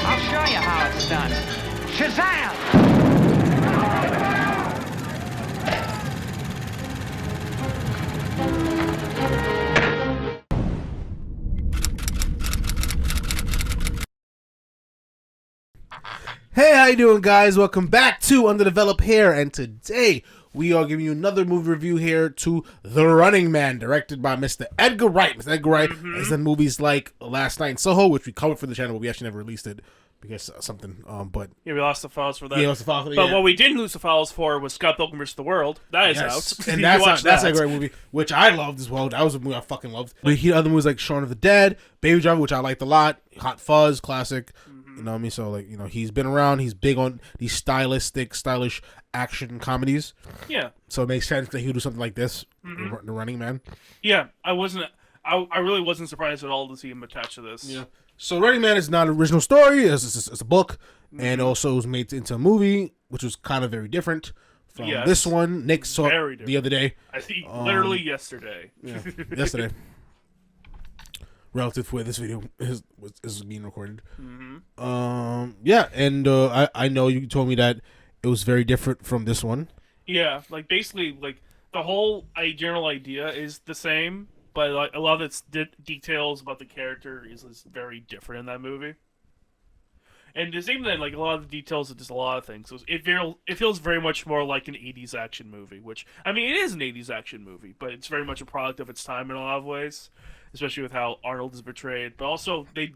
I'll show you how it's done. Shazam! Hey, how you doing, guys? Welcome back to Underdeveloped Here, and today we are giving you another movie review here to The Running Man, directed by Mr. Edgar Wright. Mr. Edgar Wright has done movies like Last Night in Soho, which we covered for the channel, but we actually never released it because something. But yeah, we lost the files for that. yeah, lost the files for that. But what we didn't lose the files for was Scott Pilgrim vs. the World. That is out. And that's a great movie, which I loved as well. That was a movie I fucking loved. But he had other movies like Shaun of the Dead, Baby Driver, which I liked a lot, Hot Fuzz, classic. You know what I mean? So, like, you know, he's been around. He's big on these stylish action comedies. Yeah. So it makes sense that he would do something like this, The Running Man. Yeah, I really wasn't surprised at all to see him attached to this. Yeah. So Running Man is not an original story. It's a book, and also was made into a movie, which was kind of very different from this one. Nick saw it the other day. I see, literally yesterday. Yeah, yesterday. Relative to where this video is being recorded. Yeah, and I know you told me that it was very different from this one. Yeah, like basically, like the whole general idea is the same, but like a lot of its details about the character is very different in that movie. And there's even then, like a lot of the details of just a lot of things. So it feels very much more like an '80s action movie, which I mean it is an '80s action movie, but it's very much a product of its time in a lot of ways. Especially with how Arnold is portrayed, but also they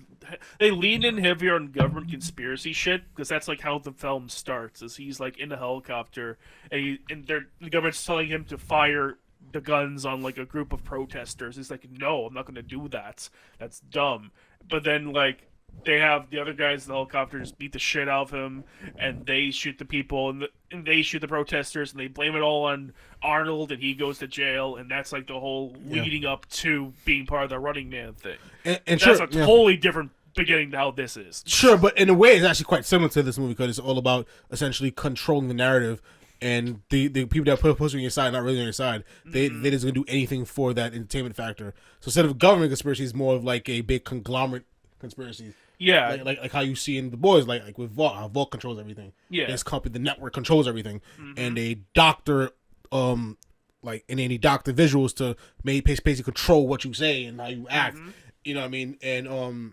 lean in heavier on government conspiracy shit because that's like how the film starts. Is he's like in a helicopter and the government's telling him to fire the guns on like a group of protesters. He's like, no, I'm not going to do that. That's dumb. But then like they have the other guys in the helicopter just beat the shit out of him, and they shoot the people, and they shoot the protesters, and they blame it all on Arnold, and he goes to jail, and that's like the whole leading up to being part of the Running Man thing. And that's a totally different beginning to how this is. Sure, but in a way, it's actually quite similar to this movie because it's all about essentially controlling the narrative, and the people that are pushing your side, not really on your side, they just gonna do anything for that entertainment factor. So instead of government conspiracy, it's more of like a big conglomerate conspiracy. Yeah, like how you see in The Boys, like with Vault, how Vault controls everything. Yeah, this company, the network controls everything, and they doctor, and then they doctor visuals to basically control what you say and how you act. You know what I mean? And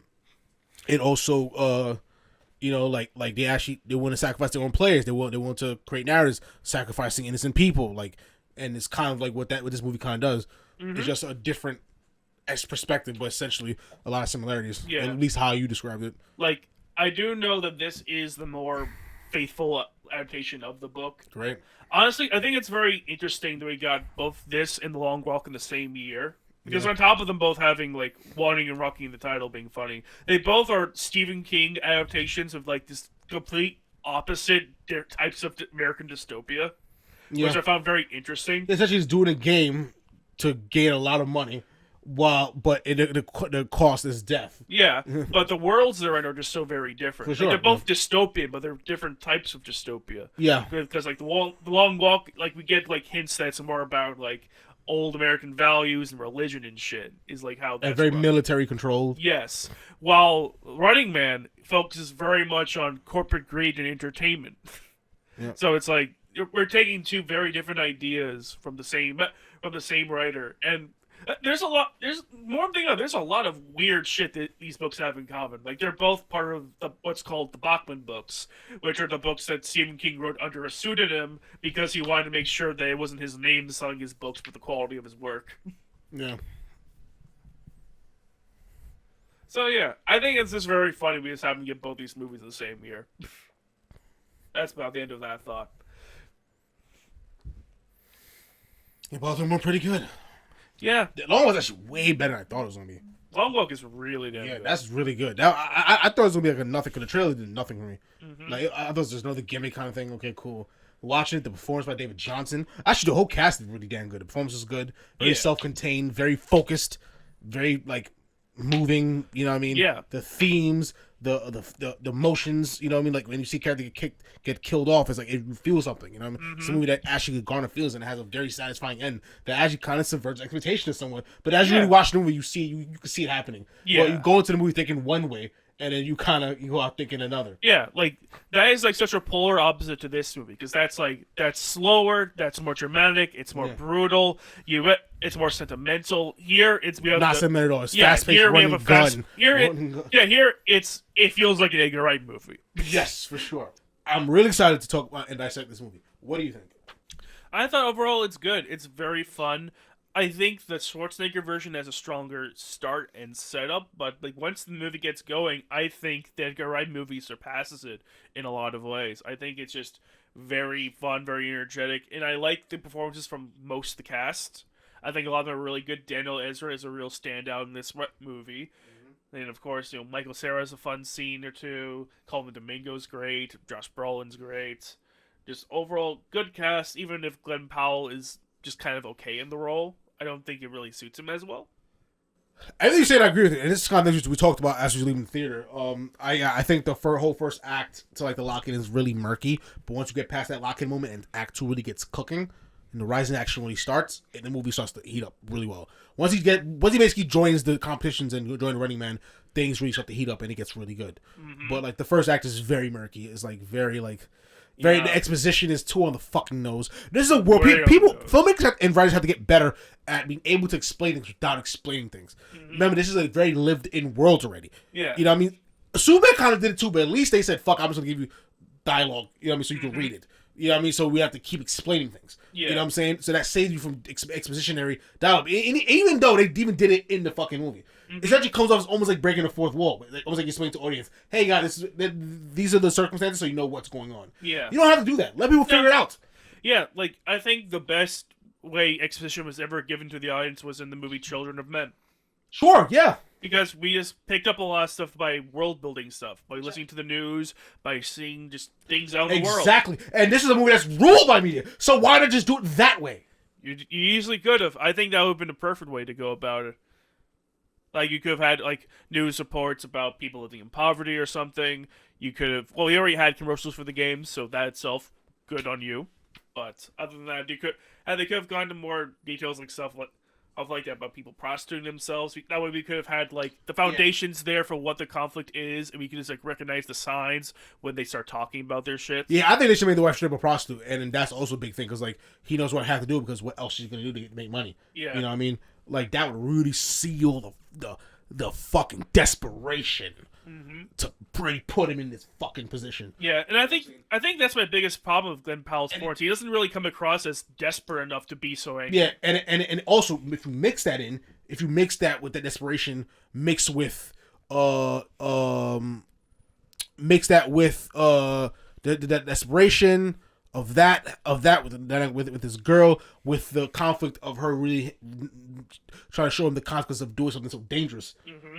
it also, you know, like they want to sacrifice their own players. They want to create narratives sacrificing innocent people. Like, and it's kind of like what this movie kind of does. It's just a different perspective, but essentially a lot of similarities. Yeah, at least how you described it. Like, I do know that this is the more faithful adaptation of the book. Right. Honestly, I think it's very interesting that we got both this and The Long Walk in the same year. Because on top of them both having, like, Wanting and Rocking the Title being funny, they both are Stephen King adaptations of, like, this complete opposite types of American dystopia, which I found very interesting. It's actually just doing a game to gain a lot of money. But the cost is death. Yeah, but the worlds they're in are just so very different. For sure, like, they're both dystopian, but they're different types of dystopia. Yeah, because like the long walk, like we get like hints that's more about like old American values and religion and shit. Is like how that's very military controlled. Yes, while Running Man focuses very much on corporate greed and entertainment. Yeah. So it's like we're taking two very different ideas from the same writer. And there's a lot of weird shit that these books have in common. Like, they're both part of what's called the Bachman books, which are the books that Stephen King wrote under a pseudonym because he wanted to make sure that it wasn't his name selling his books, but the quality of his work. Yeah. So yeah, I think it's just very funny we just happen to get both these movies in the same year. That's about the end of that thought. Yeah, both of them were pretty good. Yeah. The Long Walk was actually way better than I thought it was going to be. Long Walk is really damn good. Yeah, that's really good. Now, I thought it was going to be like a nothing, because the trailer did nothing for me. Like, I thought it was just another gimmick kind of thing. Okay, cool. Watching it, the performance by David Johnson. Actually, the whole cast is really damn good. The performance was good. Very self-contained, very focused, very, like, moving. You know what I mean? Yeah. The themes, the emotions. You know what I mean? Like when you see a character get killed off, it's like it feels something. You know what I mean? It's a movie that actually garner feels and it has a very satisfying end that actually kind of subverts expectations somewhat. But as you really watch the movie, you can see it happening. Yeah. Well, you go into the movie thinking one way. And then you go out thinking another. Yeah, like that is like such a polar opposite to this movie because that's slower, that's more dramatic, it's more brutal. It's more sentimental. Here we have not sentimental at all. It's fast paced. Running gun. Here it feels like an Edgar Wright movie. Yes, for sure. I'm really excited to talk about and dissect this movie. What do you think? I thought overall it's good. It's very fun. I think the Schwarzenegger version has a stronger start and setup, but like once the movie gets going, I think the Edgar Wright movie surpasses it in a lot of ways. I think it's just very fun, very energetic, and I like the performances from most of the cast. I think a lot of them are really good. Daniel Ezra is a real standout in this movie. And of course, Michael Cera has a fun scene or two. Colman Domingo's great. Josh Brolin's great. Just overall good cast, even if Glen Powell is just kind of okay in the role. I don't think it really suits him as well. Everything you said, I agree with it. And this is kind of things we talked about as we were leaving the theater. I think the whole first act to like the lock-in is really murky, but once you get past that lock-in moment and Act 2 really gets cooking, and the rising action really starts, and the movie starts to heat up really well. Once he basically joins the competitions and joins the Running Man, things really start to heat up and it gets really good. But like the first act is very murky. It's like very the exposition is too on the fucking nose. This is a world filmmakers and writers have to get better at being able to explain things without explaining things. Remember, this is a very lived-in world already. Yeah, you know what I mean. Superman kind of did it too, but at least they said, "Fuck, I'm just gonna give you dialogue." You know what I mean, so you can read it. You know what I mean? So we have to keep explaining things. Yeah. You know what I'm saying? So that saves you from expositionary dialogue. Even though they even did it in the fucking movie. It actually comes off as almost like breaking the fourth wall. Almost like explaining to the audience, hey guys, these are the circumstances so you know what's going on. Yeah. You don't have to do that. Let people figure it out. Yeah, like I think the best way exposition was ever given to the audience was in the movie Children of Men. Sure, yeah. Because we just picked up a lot of stuff by world-building stuff, by listening to the news, by seeing just things out of the world. Exactly. And this is a movie that's ruled by media, so why not just do it that way? You easily could have. I think that would have been the perfect way to go about it. Like, you could have had, like, news reports about people living in poverty or something. You could have... Well, we already had commercials for the games, so that itself, good on you. But other than that, they could have gone to more details, like stuff like that about people prostituting themselves. That way we could have had, like, the foundations there for what the conflict is, and we could just, like, recognize the signs when they start talking about their shit. Yeah, I think they should make the wife strip a prostitute, and that's also a big thing, because, like, he knows what I have to do, because what else she's going to do to make money. Yeah. You know what I mean? Like, that would really seal the fucking desperation to really put him in this fucking position. Yeah, and I think that's my biggest problem with Glen Powell's performance. He doesn't really come across as desperate enough to be so angry. Yeah, and also if you mix that with the desperation, mix the desperation of that with this girl, with the conflict of her really trying to show him the consequence of doing something so dangerous.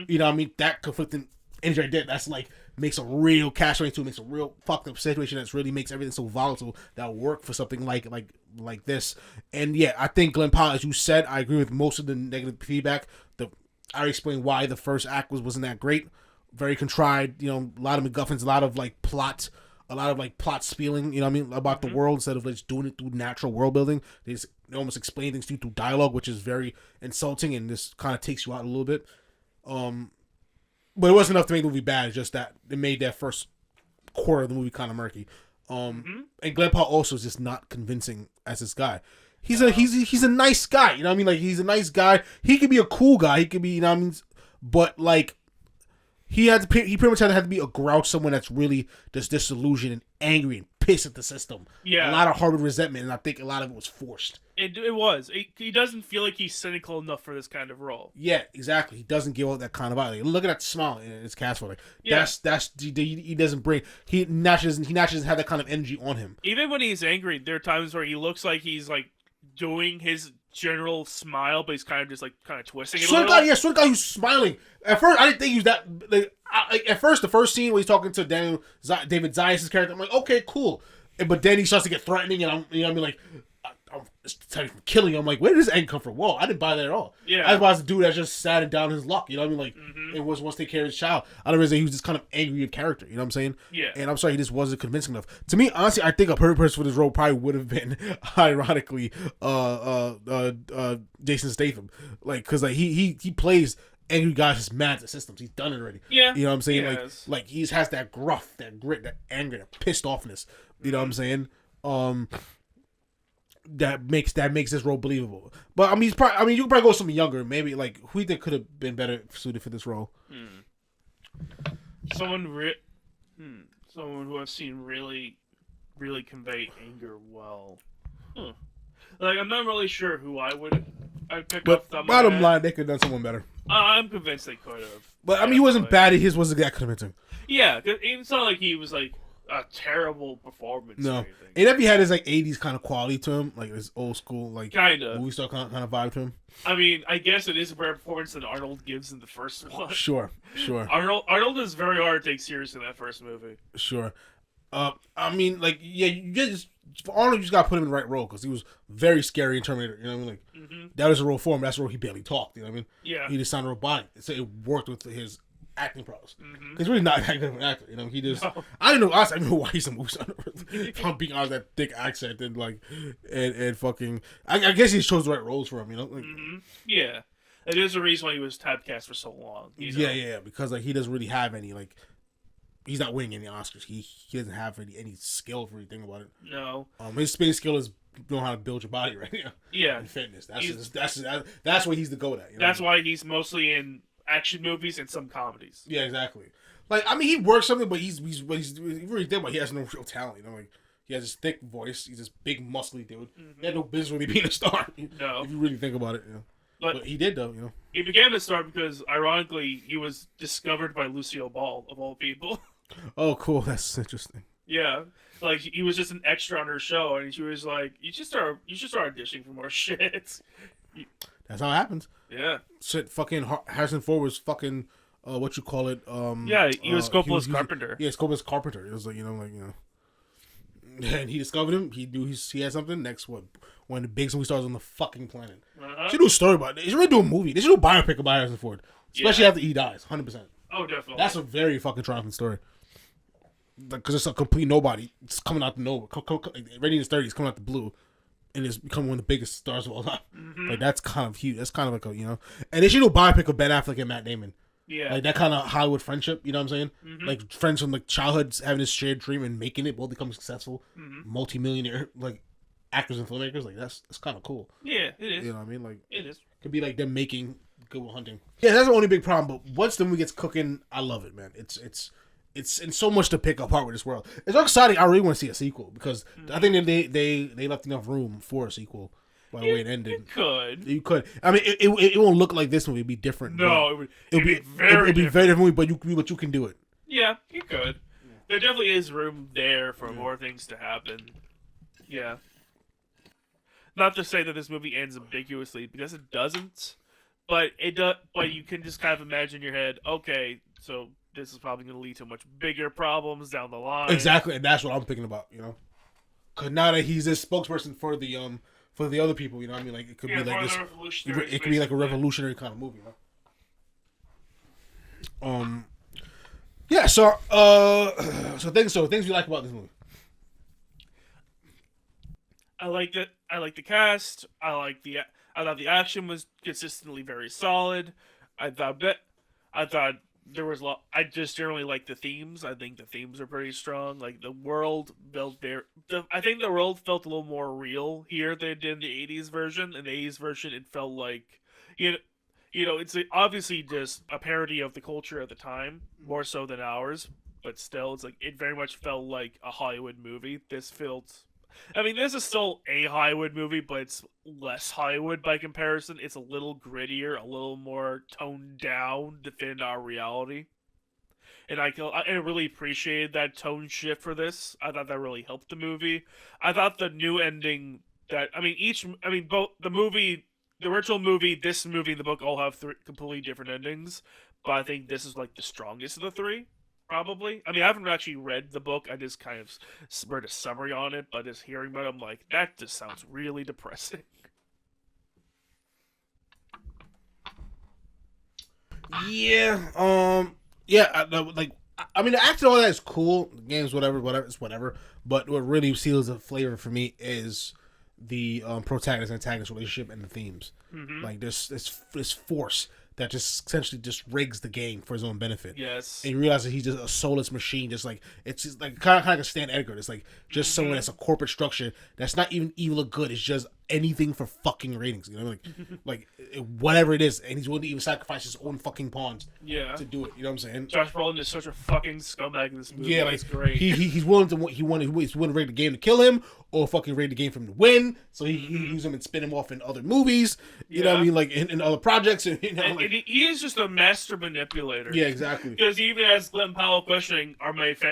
You know what I mean? That conflicting energy right there, that's like makes a real catch-22, makes a real fucked up situation that really makes everything so volatile that work for something like this. And yeah, I think Glen Powell, as you said, I agree with most of the negative feedback. I explained why the first act wasn't that great, very contrived. You know, a lot of MacGuffins, a lot of plot spieling, you know what I mean, about the world instead of just doing it through natural world building. They almost explain things to you through dialogue, which is very insulting, and this kind of takes you out a little bit. But it wasn't enough to make the movie bad. It's just that it made that first quarter of the movie kind of murky. And Glen Powell also is just not convincing as this guy. He's a nice guy, you know what I mean? Like, he's a nice guy. He could be a cool guy. He could be, you know what I mean? But like, he pretty much had to be a grouch, someone that's really just disillusioned and angry and pissed at the system. Yeah, a lot of harbored resentment, and I think a lot of it was forced. It was. He doesn't feel like he's cynical enough for this kind of role. Yeah, exactly. He doesn't give out that kind of vibe. Like, look at that smile in his cast for he doesn't bring. He naturally doesn't have that kind of energy on him. Even when he's angry, there are times where he looks like he's like doing his general smile, but he's kind of just kind of twisting it a little. Sort of guy who's smiling. At first, I didn't think he was that. At first, the first scene where he's talking to David Zayas' character, I'm like, okay, cool. But then he starts to get threatening, and I'm, you know, what I mean, like, from killing you. I'm like, where did this anger come from? Whoa, I didn't buy that at all. Yeah. I was a dude that just sat it down his luck. You know what I mean? Like, it was wants to take care of his child. I don't realize he was just kind of angry of character. You know what I'm saying? Yeah. And I'm sorry, he just wasn't convincing enough. To me, honestly, I think a perfect person for this role probably would have been, ironically, Jason Statham. Like, because like he plays angry guys just mad at the systems. He's done it already. Yeah. You know what I'm saying? Yes. Like he has that gruff, that grit, that anger, that pissed offness. You know what I'm saying? That makes this role believable. But I mean, you could probably go with something younger. Maybe like who you think could have been better suited for this role? Someone who I've seen really convey anger well. Like I'm not really sure who I'd pick But up. bottom line, they could have done someone better. I'm convinced they could have. But I mean, he wasn't bad. His wasn't that convincing. Yeah, cause it's not like he was like a terrible performance. No, or anything. and if he had his like '80s kind of quality to him, like his old school like Kinda. movie star kind of vibe to him. I mean, I guess it is a better performance than Arnold gives in the first one. Sure. Arnold is very hard to take seriously in that first movie. Sure. I mean, like, yeah, you just for Arnold, you just gotta put him in the right role because he was very scary in Terminator. You know what I mean? Like, that was a role for him. That's a role he barely talked. You know what I mean? Yeah. He just sounded robotic, so it worked with his acting prowess. Because he's really not that good of an actor. You know, he just I don't know. Honestly, I don't know why he's a movie star. If I'm being honest, that thick accent and like and fucking. I guess he chose the right roles for him. You know? Like, Yeah. It is a reason why he was typecast for so long. You know? Yeah, because like he doesn't really have any like. He's not winning any Oscars. He doesn't have any skill for anything about it. No. His space skill is know how to build your body right now. Yeah. And fitness. That's what he's the go at. You know? That's why he's mostly in action movies and some comedies. Yeah, exactly. Like I mean, he works something, but he's really thin, but he has no real talent. You know, like he has this thick voice. He's this big, muscly dude. He had no business really being a star. No. If you really think about it, you know. But he did though, you know. He began to star because, ironically, he was discovered by Lucille Ball of all people. Oh, cool. That's interesting. Yeah, like he was just an extra on her show, and she was like, "You should start auditioning for more shit." That's how it happens. Yeah. Shit, fucking Harrison Ford was fucking what you call it? Yeah, he was Coppola's carpenter. Yeah, Coppola's carpenter. It was like you know, and he discovered him. He knew he had something. Next, one of the biggest movie stars on the fucking planet. They should do a story about it. They should really do a movie. They should do a biopic about Harrison Ford, especially after he dies. 100%. Oh, definitely. That's a very fucking triumphant story. Because it's a complete nobody. It's coming out the nowhere. Already in his 30s, coming out the blue, and is becoming one of the biggest stars of all time. Like that's kind of huge. That's kind of like a And they should do a biopic of Ben Affleck and Matt Damon. Yeah. Like that kind of Hollywood friendship. You know what I'm saying? Like friends from like childhood having this shared dream and making it, both becoming successful, multi-millionaire like actors and filmmakers. Like that's kind of cool. Yeah, it is. You know what I mean? Like it is. Could be like them making Good Will Hunting. Yeah, that's the only big problem. But once the movie gets cooking, I love it, man. It's and so much to pick apart with this world. It's so exciting. I really want to see a sequel because I think that they left enough room for a sequel by the way it ended. You could. I mean, it won't look like this movie. It'd be different. No, it'd be very different movie, but you can do it. Yeah, you could. There definitely is room there for more things to happen. Yeah. Not to say that this movie ends ambiguously because it doesn't, but it does. But you can just kind of imagine in your head, okay, so this is probably going to lead to much bigger problems down the line. Exactly, and that's what I'm thinking about. You know, because now that he's this spokesperson for the other people, you know, what I mean, like it could be like this. It could be like a revolutionary kind of movie. You know? Yeah. So things you like about this movie. I liked it. I like the cast. I thought the action was consistently very solid. I thought there was a lot. I just generally like the themes. I think the themes are pretty strong. Like the world felt I think the world felt a little more real here than it did in the '80s version. In the '80s version, it felt like it's obviously just a parody of the culture at the time, more so than ours. But still, it's like it very much felt like a Hollywood movie. This is still a Hollywood movie, but it's less Hollywood by comparison. It's a little grittier, a little more toned down to fit into our reality. And I really appreciated that tone shift for this. I thought that really helped the movie. I thought the new ending both the movie, the original movie, this movie, and the book all have three completely different endings. But I think this is like the strongest of the three. probably. I mean, I haven't actually read the book. I just kind of read a summary on it, but just hearing about it, I'm like, that just sounds really depressing. Yeah. Yeah. I mean, the acting, all that is cool. The games, whatever. It's whatever. But what really seals the flavor for me is the protagonist and antagonist relationship and the themes. Mm-hmm. Like this force that just essentially just rigs the game for his own benefit. Yes. And you realize that he's just a soulless machine. Just like it's just like kind of like a Stan Edgar. It's like just someone that's a corporate structure that's not even evil or good. It's just anything for fucking ratings. You know, like whatever it is, and he's willing to even sacrifice his own fucking pawns. Yeah. To do it. You know what I'm saying? Josh Brolin is such a fucking scumbag in this movie. Yeah, like it's great. He's willing to he's willing to rig the game to kill him or fucking rig the game for him to win. So he use him and spin him off in other movies. You know what I mean? Like in other projects. And, you know, and he is just a master manipulator. Yeah, exactly. Because he even has Glen Powell questioning,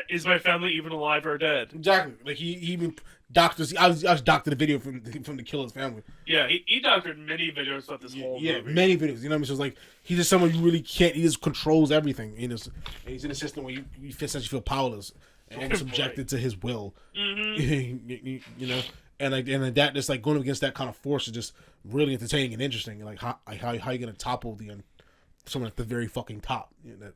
is my family even alive or dead? Exactly. Like he even doctors. I was doctored the video from the killer's family. Yeah, he doctored many videos about this whole movie. Many videos. You know what I mean? So it's like he's just someone you really can't. He just controls everything. And he's in a system where you feel powerless and subjected to his will. Mm-hmm. You know, and that just like going against that kind of force is just really entertaining and interesting. Like how you gonna topple someone at the very fucking top? You know,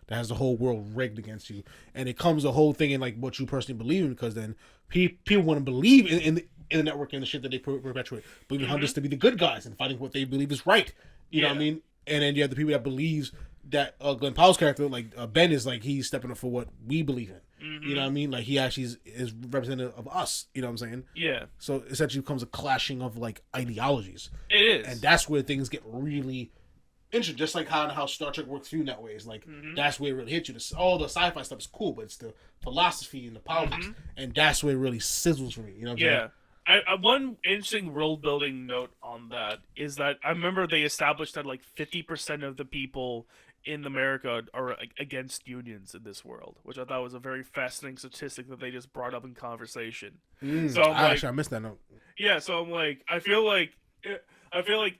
that has the whole world rigged against you, and it comes the whole thing in like what you personally believe in, because then people want to believe in the network and the shit that they perpetuate, believing hunters to be the good guys and fighting what they believe is right. You know what I mean? And then you have the people that believes that Glen Powell's character, like Ben, is like he's stepping up for what we believe in. Mm-hmm. You know what I mean? Like he actually is representative of us. You know what I'm saying? Yeah. So essentially becomes a clashing of like ideologies. It is, and that's where things get really interesting. Just like how Star Trek works through in that way. It's like that's where it really hits you. All the sci-fi stuff is cool, but it's the philosophy and the politics, and that's where it really sizzles for me. You know what I'm saying? One interesting world building note on that is that I remember they established that like 50% of the people in America are against unions in this world, which I thought was a very fascinating statistic that they just brought up in conversation. So I missed that note. Yeah, so I'm like, I feel like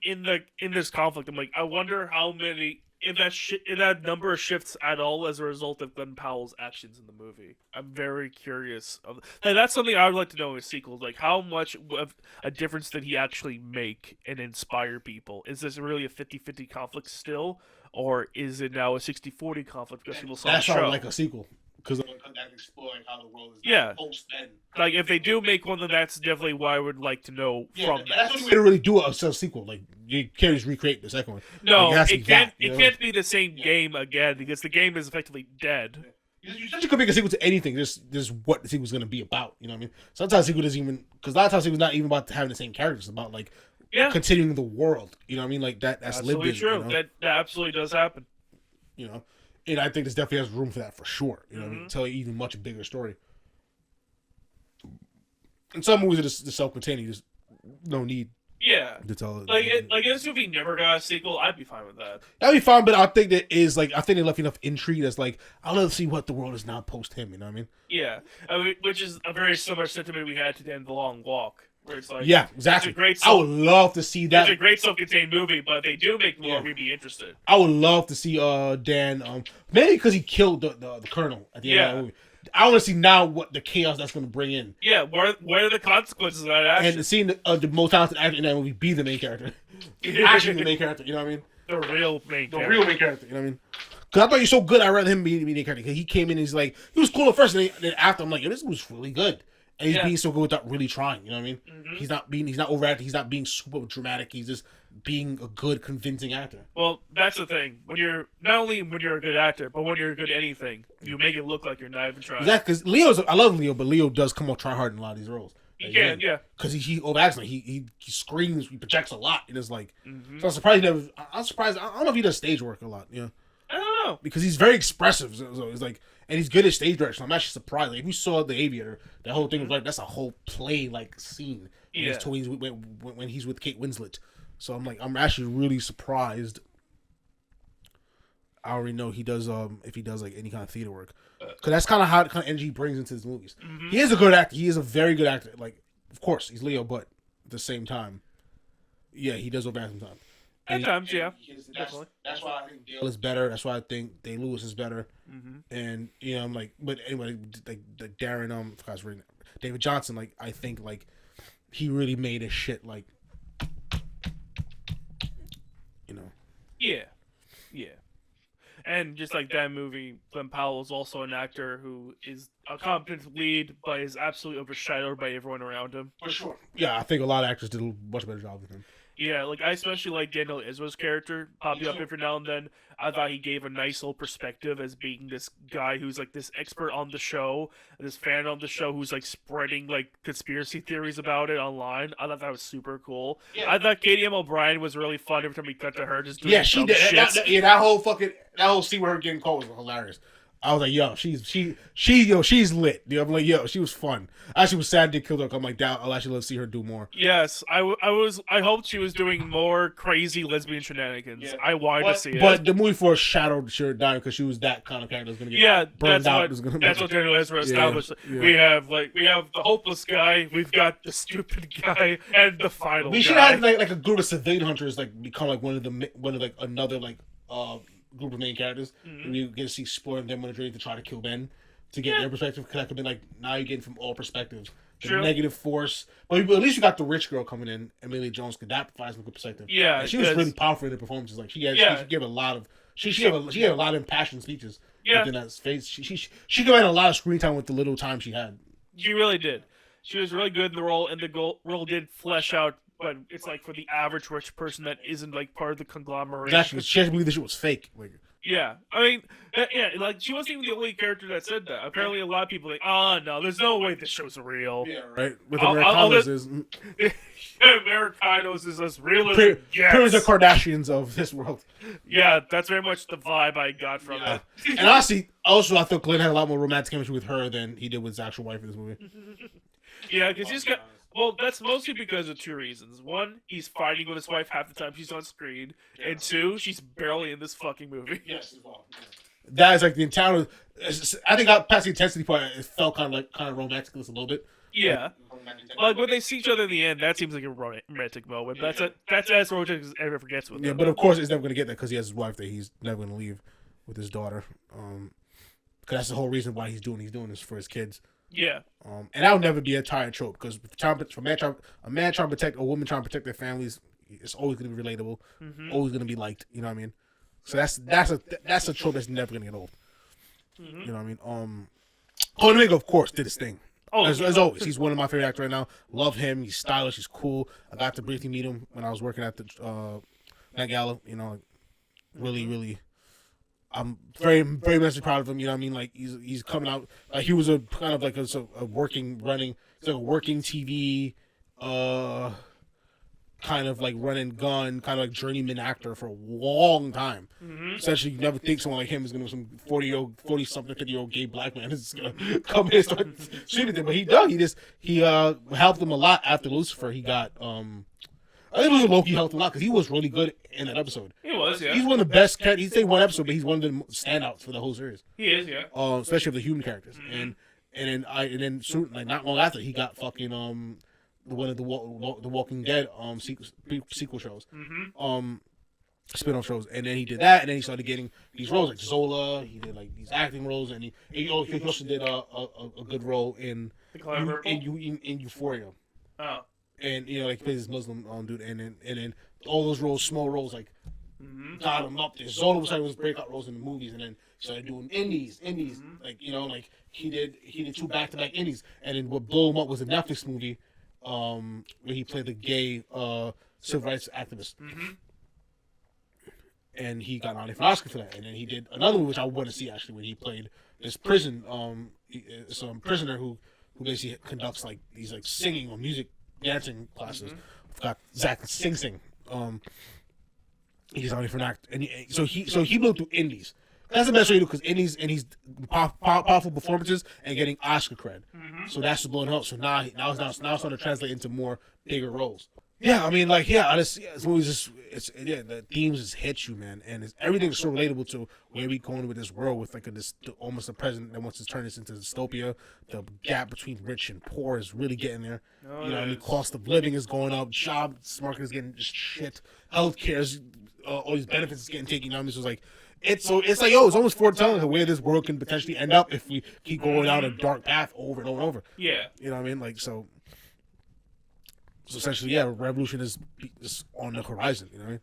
in this conflict, I'm like, I wonder how many if that number shifts at all as a result of Glen Powell's actions in the movie. I'm very curious and that's something I would like to know in a sequel. Like, how much of a difference did he actually make and inspire people? Is this really a 50-50 conflict still, or is it now a 60-40 conflict because people saw the show? That sounds like a sequel. Because that exploring how the world is post-Ben. Like, if they do make one, then that's definitely what I would like to know from that. That's the only way to really do a sequel. Like, you can't just recreate the second one. No, it can't be the same game again, because the game is effectively dead. You could make a sequel to anything, just what the sequel's going to be about. You know what I mean? Sometimes a sequel doesn't even... Because a lot of times a sequel's not even about having the same characters. It's about, like, continuing the world. You know what I mean? Like, that's absolutely lived in. True. You know? That absolutely does happen. You know? And I think this definitely has room for that for sure. You know, what I mean? Tell an even much bigger story. In some movies, it's self-contained. There's no need. Yeah. To tell it. Like if this movie never got a sequel, I'd be fine with that. That'd be fine, but I think that is like, I think they left enough intrigue that's like, I'll let see what the world is now post him. You know what I mean? Yeah. Which is a very similar sentiment we had to the end of The Long Walk. Where it's like, yeah, exactly. I would love to see that. It's a great self-contained movie, but if they do make more, we'd be interested. I would love to see Dan, maybe because he killed the colonel at the end of the movie. I want to see now what the chaos that's going to bring in. Yeah, what are the consequences of that action? And seeing the most talented actor in that movie be the main character. Actually the main character, you know what I mean? The real main character. The real main character, you know what I mean? Because I thought he was so good, I'd rather him be the main character. Because he came in and he's like, he was cool at first, and then after, I'm like, yo, this was really good. And he's being so good without really trying, you know what I mean? He's not overacting, he's not being super dramatic, he's just being a good, convincing actor. Well, that's the thing. Not only when you're a good actor, but when you're good at anything, you make it look like you're not even trying. Exactly, because I love Leo, but Leo does come off try hard in a lot of these roles. He can. Because he overacts, like he screams, he projects a lot, and it's like, so I'm surprised I'm surprised, I don't know if he does stage work a lot, you know? I don't know. Because he's very expressive, so it's like, and he's good at stage direction. I'm actually surprised. Like, if you saw The Aviator, that whole thing was like, that's a whole play like scene. Yeah. When he's with Kate Winslet. So I'm actually really surprised. I already know he does if he does like any kind of theater work, because that's kind of how the kind of energy he brings into his movies. He is a good actor. He is a very good actor. Like, of course he's Leo, but at the same time, yeah, he does overact sometimes. At times, yeah, definitely. That's why I think Dale is better. That's why I think Day Lewis is better. And I'm like, but anyway, like Darren, I forgot his name, David Johnson. Like I think like he really made his shit like, Yeah. And just like that movie, Glen Powell is also an actor who is a competent lead, but is absolutely overshadowed by everyone around him. For sure. Yeah, I think a lot of actors did a much better job with him. Yeah, like I especially like Daniel Ezra's character popping up every now and then. I thought he gave a nice little perspective as being this guy who's like this expert on the show, this fan on the show who's like spreading like conspiracy theories about it online. I thought that was super cool. Yeah. I thought Katie M. O'Brien was really fun every time we cut to her just doing she did. That whole scene where her getting caught was hilarious. I was like, yo, she's lit. I'm like, yo, she was fun. I actually was sad they killed her. I'm like, I'll actually love to see her do more. Yes, I hoped she was doing more crazy lesbian shenanigans. Yeah. I wanted to see it. But the movie foreshadowed her dying because she was that kind of character that's gonna get burned out. That's what Daniel Ezra established. Yeah. We have the hopeless guy, we've got the stupid guy, and the final guy. We should have like a group of civilian hunters become like another group of main characters, and you get to see exploring them on the journey to try to kill Ben to get their perspective. Because that could be like now you're getting from all perspectives. The negative force, but at least you got the rich girl coming in, Emilia Jones, because that provides some good perspective. Yeah, and she was really powerful in the performances. Like she gave a lot of she had a lot of impassioned speeches. Within that space. She got a lot of screen time with the little time she had. She really did. She was really good in the role, and the role did flesh out. But it's like for the average rich person that isn't like part of the conglomeration. Exactly. She had to believe this shit was fake. Yeah, I mean, like she wasn't even the only character that said that. Apparently, a lot of people are like, oh no, there's no way this show's real. Yeah, right. With Americanos is Americanos is as real as it gets. The Kardashians of this world. Yeah, that's very much the vibe I got from it. And honestly, I thought Glenn had a lot more romantic chemistry with her than he did with his actual wife in this movie. Yeah, because he's got. Well, that's mostly because of two reasons. One, he's fighting with his wife half the time she's on screen. Yeah. And two, she's barely in this fucking movie. Yes, well, yeah. That is like the entire... I think past the intensity part, it felt kind of romantic a little bit. Yeah. Like when they see each other in the end, that seems like a romantic moment. That's as romantic as ever forgets with him. Yeah, but of course, he's never going to get that because he has his wife that he's never going to leave with his daughter. Because that's the whole reason why he's doing this for his kids. Yeah. And that would never be a tired trope because a man trying to protect a woman trying to protect their families, it's always going to be relatable, always going to be liked. You know what I mean? So that's a trope that's never going to get old. You know what I mean? Colman Domingo, of course, did his thing. As always, he's one of my favorite actors right now. Love him. He's stylish. He's cool. I got to briefly meet him when I was working at the Met Gala. You know, really, really. I'm very, very much proud of him. You know what I mean? Like he's coming out. Like he was a kind of like a working TV, kind of like run and gun, kind of like journeyman actor for a long time. Essentially, you never think someone like him is gonna be some 40-something, 50-year-old gay black man is gonna come in and start shooting them. But he does. He helped him a lot after Lucifer. He got I think it was a Loki helped a lot because he was really good in that episode. He was, yeah. He's one of the best characters. He's saying one episode, but he's one of the standouts for the whole series. He is, yeah. Especially of the human characters. And then soon, like not long after, he got fucking one of the Walking Dead sequel shows, spin-off shows, and then he did that, and then he started getting these roles like Zola. He did like these acting roles, and he also did a good role in Euphoria. Oh. And like he plays this Muslim dude, and then all those roles, small roles, like got him up there. Zola was starting his breakout roles in the movies, and then started doing indies, like like he did 2 back-to-back indies, and then what blew him up was a Netflix movie, where he played the gay civil rights activist, and he got nominated for an Oscar for that. And then he did another movie which I want to see actually, when he played this prisoner who basically conducts like these like singing or music. Dancing classes. I've got Zach Sing. He's on for an act, and so he blew through indies. That's the best way to do because indies and he's powerful performances and getting Oscar cred. So that's the blowing up. So now it's starting to translate into more bigger roles. Yeah, I mean, like, yeah, this movie's just, the themes just hit you, man, and everything's so relatable to where we going with this world with like almost a president that wants to turn this into dystopia. The gap between rich and poor is really getting there. You know, the cost of living is going up, job market is getting just shit, healthcare is, all these benefits is getting taken down. This was like, it's like, yo, it's almost foretelling of where this world can potentially end up if we keep going down a dark path over and over and over. Yeah. You know what I mean? Like, so essentially, yeah, revolution is on the horizon, you know what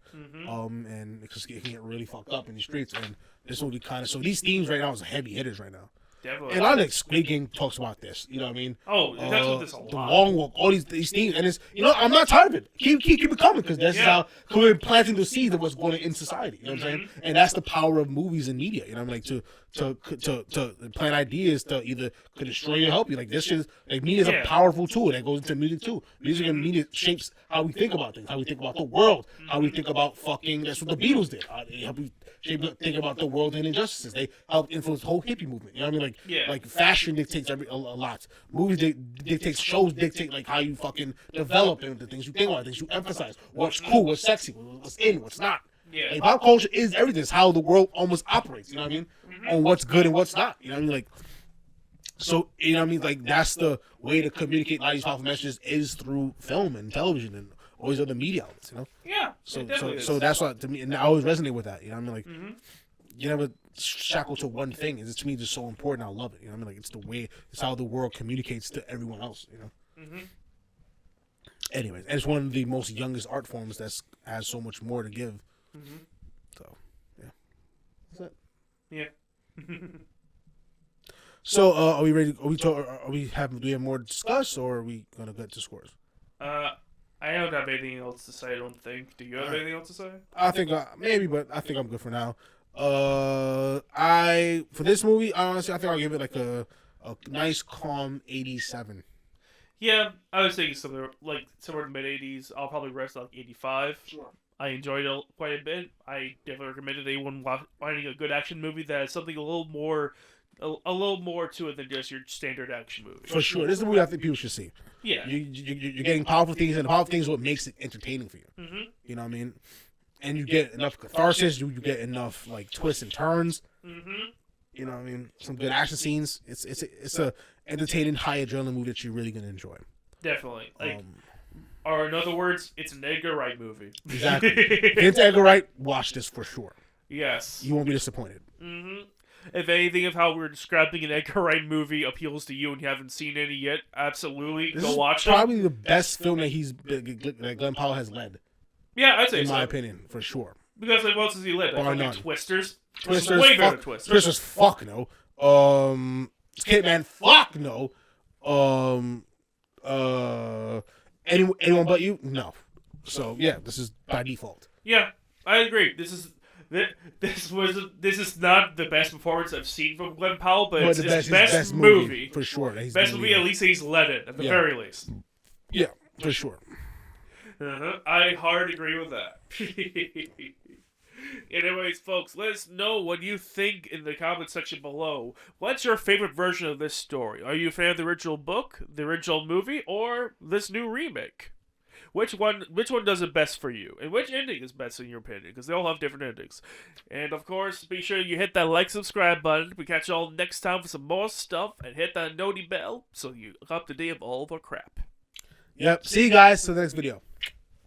I mean? And it can get really fucked up in the streets, and this movie kind of, so these themes right now is heavy hitters right now. Definitely. And a lot of like Squid Game talks about this, you know what I mean? Oh, that's what this a lot. The long walk, all these themes, and it's, you know, I'm not tired of it. Keep it coming, because that's how we're planting the seeds of what's going on in society. You know what I'm saying? And that's the power of movies and media. You know what I mean? Like to plant ideas to either could destroy you or help you. Like this is like media is a powerful tool that goes into music too. Music and media shapes how we think about things, how we think about the world, how we think about fucking. That's what the Beatles did. They help you think about the world and injustices. They helped influence the whole hippie movement. You know what I mean? Like fashion dictates a lot. Movies dictate, shows dictate like how you fucking develop and the things you think about, things you emphasize, what's cool, what's sexy, what's in, what's not. Yeah. Like pop culture is everything. It's how the world almost operates. You know what I mean? On what's good and what's not. You know what I mean? Like, so you know what I mean? Like that's the way to communicate a lot of these powerful messages is through film and television and all these other media outlets. You know? Yeah. So that's what to me, and I always resonate with that. You know what I mean? Like, you never shackle to one thing. It's to me just so important. I love it. You know what I mean? Like it's the way, it's how the world communicates to everyone else. You know? Anyways, and it's one of the most youngest art forms that has so much more to give. So, yeah. That's it. Yeah. So, are we ready? Do we have more to discuss, or are we gonna get to scores? I don't have anything else to say. I don't think. Do you have anything else to say? I think maybe, but I think I'm good for now. For this movie, honestly, I think I'll give it like a nice, calm 87. Yeah, I was thinking somewhere to mid 80s. I'll probably rest like 85. Sure. I enjoyed it quite a bit. I definitely recommend it. Anyone finding a good action movie that has something a little more to it than just your standard action movie. For sure, this is the movie I think people should see. Yeah, you're getting powerful things, and the powerful things is what makes it entertaining for you. You know what I mean? And you get enough catharsis. You get enough like twists and turns. You know what I mean? Some good action scenes. It's a entertaining, high adrenaline movie that you're really gonna enjoy. Definitely. Or in other words, it's an Edgar Wright movie. Exactly. If it's Edgar Wright, watch this for sure. Yes. You won't be disappointed. If anything of how we're describing an Edgar Wright movie appeals to you and you haven't seen any yet, absolutely go watch it. This is probably the best film that Glen Powell has led. Yeah, I'd say so. In my opinion, for sure. Because what else has he led? Bar none. Twisters. Twisters. Way better Twisters. Twisters, fuck no. Hitman, fuck no. Anyone but you? No. So yeah, this is by default. Yeah, I agree. This is not the best performance I've seen from Glen Powell, but it's his best movie for sure. Best movie, at least he's led it at the very least. Yeah, for sure. I hard agree with that. Anyways, folks, let us know what you think in the comment section below. What's your favorite version of this story? Are you a fan of the original book, the original movie, or this new remake? Which one does it best for you? And which ending is best in your opinion? Because they all have different endings. And of course, be sure you hit that like, subscribe button. We catch you all next time for some more stuff. And hit that noti bell so you're up to date of all the crap. Yep. See you guys to the next video.